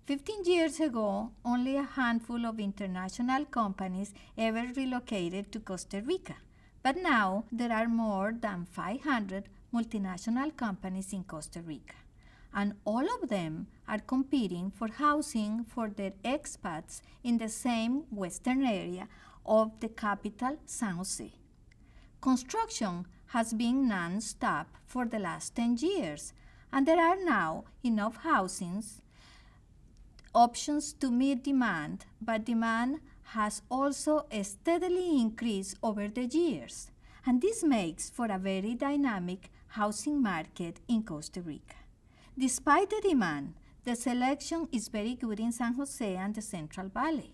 "15 years ago, only a handful of international companies ever relocated to Costa Rica. But now there are more than 500 multinational companies in Costa Rica, and all of them are competing for housing for their expats in the same western area of the capital, San Jose. Construction has been non-stop for the last 10 years, and there are now enough housing options to meet demand, but demand has also steadily increased over the years, and this makes for a very dynamic housing market in Costa Rica. Despite the demand, the selection is very good in San Jose and the Central Valley.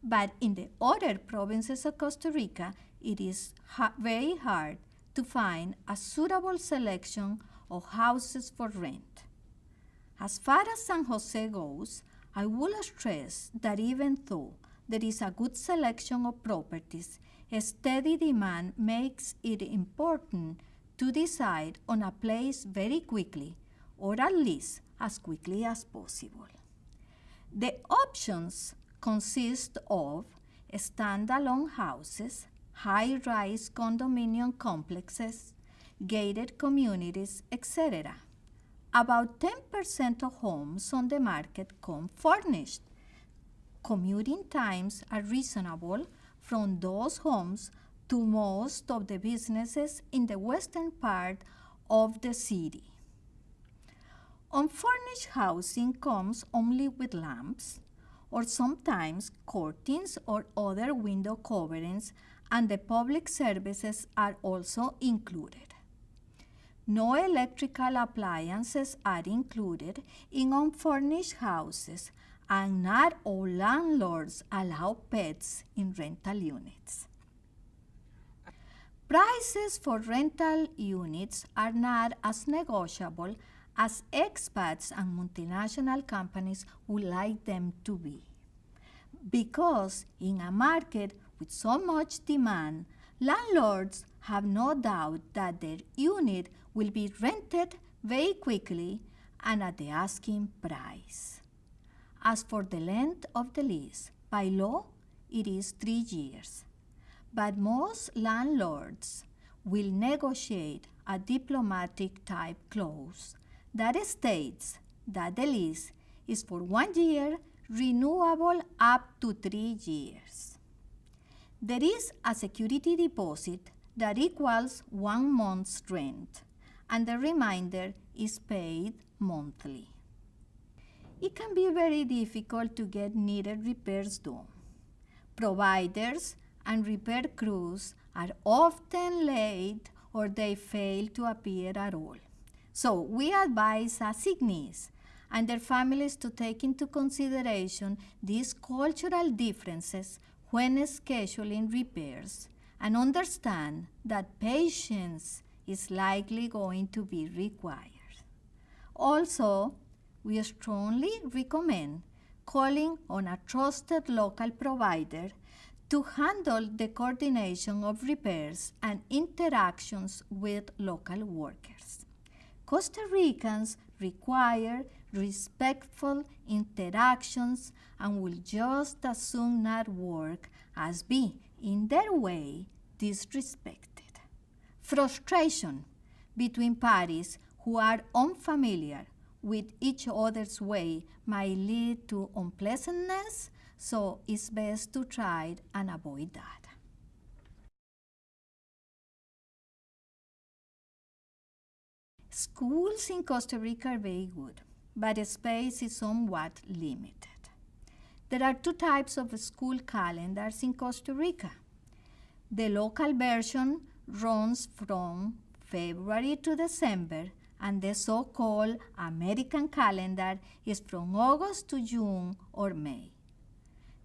But in the other provinces of Costa Rica, it is very hard to find a suitable selection of houses for rent. As far as San Jose goes, I will stress that even though there is a good selection of properties, a steady demand makes it important to decide on a place very quickly, or at least as quickly as possible. The options consist of standalone houses, high-rise condominium complexes, gated communities, etc. About 10% of homes on the market come furnished. Commuting times are reasonable from those homes to most of the businesses in the western part of the city. Unfurnished housing comes only with lamps, or sometimes curtains or other window coverings, and the public services are also included. No electrical appliances are included in unfurnished houses, and not all landlords allow pets in rental units. Prices for rental units are not as negotiable as expats and multinational companies would like them to be. Because in a market with so much demand, landlords have no doubt that their unit will be rented very quickly and at the asking price. As for the length of the lease, by law, it is 3 years. But most landlords will negotiate a diplomatic type clause that states that the lease is for 1 year, renewable up to 3 years. There is a security deposit that equals 1 month's rent, and the remainder is paid monthly. It can be very difficult to get needed repairs done. Providers and repair crews are often late or they fail to appear at all. So we advise assignees and their families to take into consideration these cultural differences when scheduling repairs and understand that patience is likely going to be required. Also, we strongly recommend calling on a trusted local provider to handle the coordination of repairs and interactions with local workers. Costa Ricans require respectful interactions and will just as soon not work as be, in their way, disrespected. Frustration between parties who are unfamiliar with each other's way might lead to unpleasantness, so it's best to try and avoid that. Schools in Costa Rica are very good, but space is somewhat limited. There are 2 types of school calendars in Costa Rica. The local version runs from February to December, and the so-called American calendar is from August to June or May.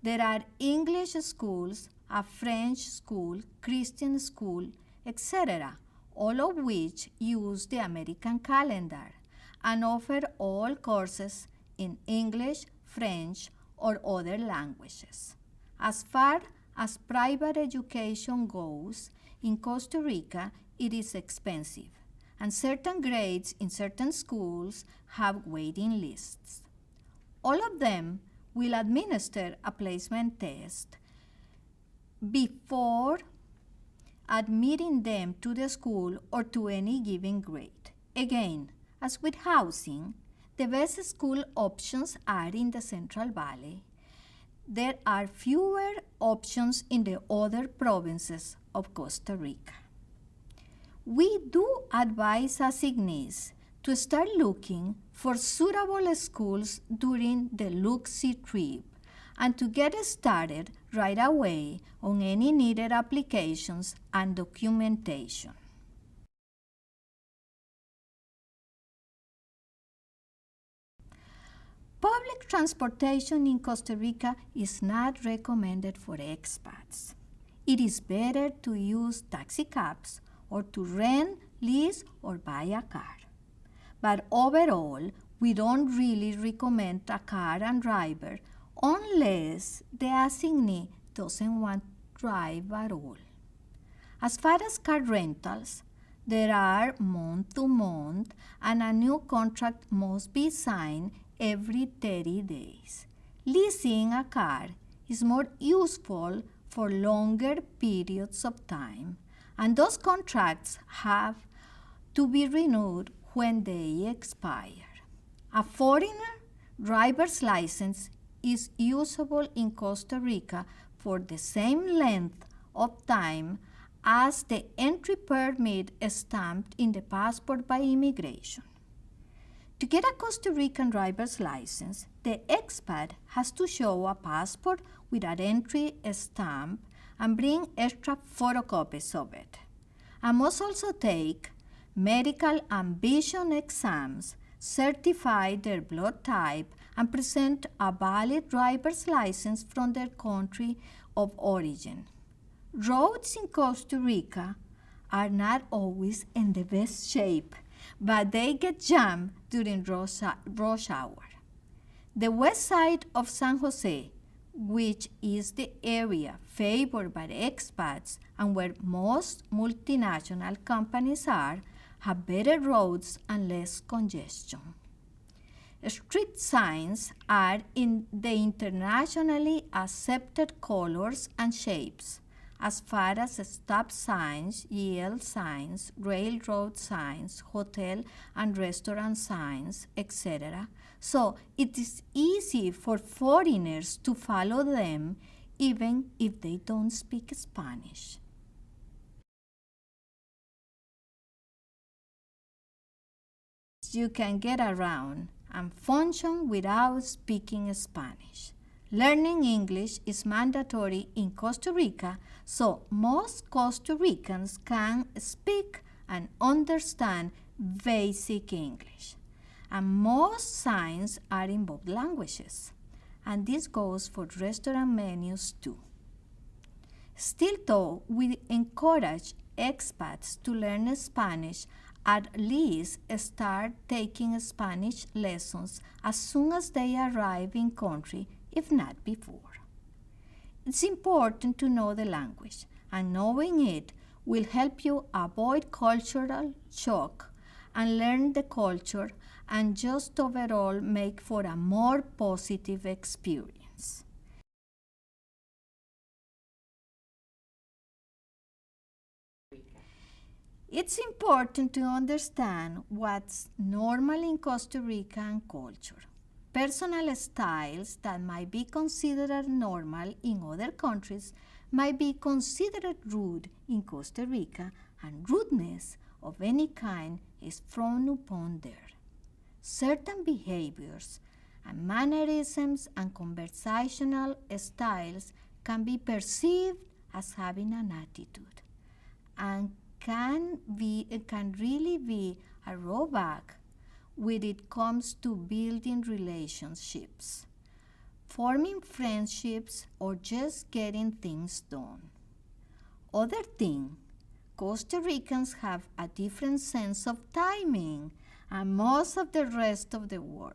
There are English schools, a French school, Christian school, etc., all of which use the American calendar and offer all courses in English, French or other languages. As far as private education goes, in Costa Rica, it is expensive, and certain grades in certain schools have waiting lists. All of them will administer a placement test before admitting them to the school or to any given grade. Again, as with housing, the best school options are in the Central Valley. There are fewer options in the other provinces of Costa Rica. We do advise assignees to start looking for suitable schools during the look-see trip and to get started right away on any needed applications and documentation. Public transportation in Costa Rica is not recommended for expats. It is better to use taxi cabs or to rent, lease, or buy a car. But overall, we don't really recommend a car and driver unless the assignee doesn't want to drive at all. As far as car rentals, there are month-to-month, and a new contract must be signed every 30 days. Leasing a car is more useful for longer periods of time, and those contracts have to be renewed when they expire. A foreigner driver's license is usable in Costa Rica for the same length of time as the entry permit stamped in the passport by immigration. To get a Costa Rican driver's license, the expat has to show a passport with an entry stamp and bring extra photocopies of it. And must also take medical and vision exams, certify their blood type, and present a valid driver's license from their country of origin. Roads in Costa Rica are not always in the best shape, but they get jammed during rush hour. The west side of San Jose, which is the area favored by the expats and where most multinational companies are, have better roads and less congestion. Street signs are in the internationally accepted colors and shapes, as far as stop signs, yield signs, railroad signs, hotel and restaurant signs, etc. So it is easy for foreigners to follow them even if they don't speak Spanish. You can get around and function without speaking Spanish. Learning English is mandatory in Costa Rica, so most Costa Ricans can speak and understand basic English. And most signs are in both languages. And this goes for restaurant menus too. Still though, we encourage expats to learn Spanish, at least start taking Spanish lessons as soon as they arrive in country, if not before. It's important to know the language, and knowing it will help you avoid cultural shock and learn the culture and just overall make for a more positive experience. It's important to understand what's normal in Costa Rican culture. Personal styles that might be considered normal in other countries might be considered rude in Costa Rica, and rudeness of any kind is frowned upon there. Certain behaviors and mannerisms and conversational styles can be perceived as having an attitude and can really be a drawback when it comes to building relationships, forming friendships, or just getting things done. Other thing, Costa Ricans have a different sense of timing and most of the rest of the world.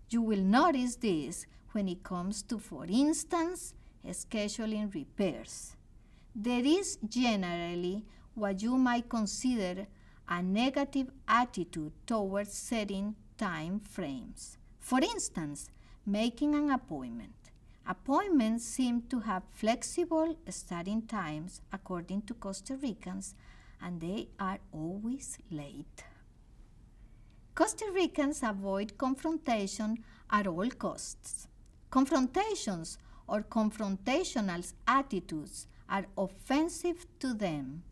You will notice this when it comes to, for instance, scheduling repairs. There is generally what you might consider a negative attitude towards setting time frames. For instance, making an appointment. Appointments seem to have flexible starting times according to Costa Ricans, and they are always late. Costa Ricans avoid confrontation at all costs. Confrontations or confrontational attitudes are offensive to them.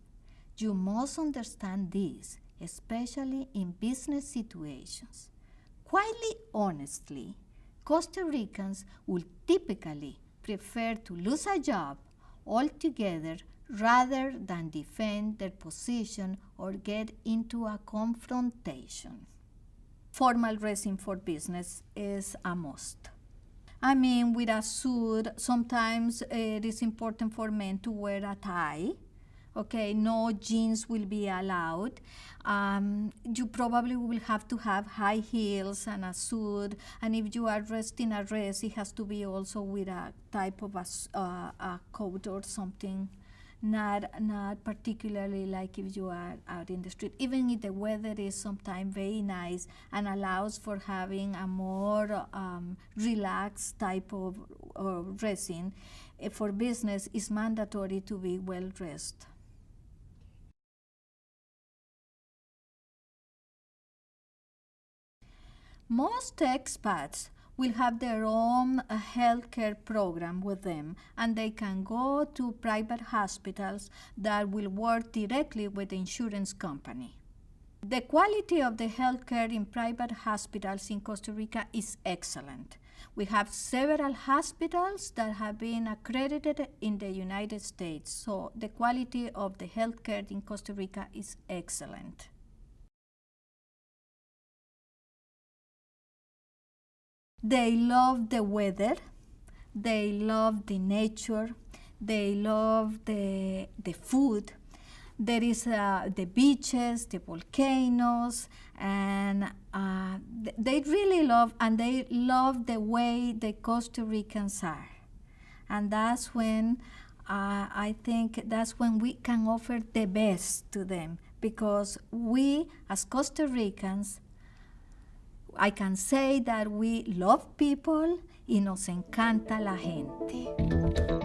You must understand this, especially in business situations. Quietly, honestly, Costa Ricans will typically prefer to lose a job altogether rather than defend their position or get into a confrontation. Formal dressing for business is a must. I mean, with a suit, sometimes it is important for men to wear a tie. Okay, no jeans will be allowed. You probably will have to have high heels and a suit. And if you are dressed in a dress, it has to be also with a type of a coat or something. Not particularly like if you are out in the street. Even if the weather is sometimes very nice and allows for having a more relaxed type of dressing, for business it's mandatory to be well dressed. Most expats will have their own healthcare program with them, and they can go to private hospitals that will work directly with the insurance company. The quality of the healthcare in private hospitals in Costa Rica is excellent. We have several hospitals that have been accredited in the United States, so the quality of the healthcare in Costa Rica is excellent. They love the weather, they love the nature, they love the food. There is the beaches, the volcanoes, and they really love, and they love the way the Costa Ricans are. And that's when I think that's when we can offer the best to them, because we as Costa Ricans, I can say that we love people y nos encanta la gente.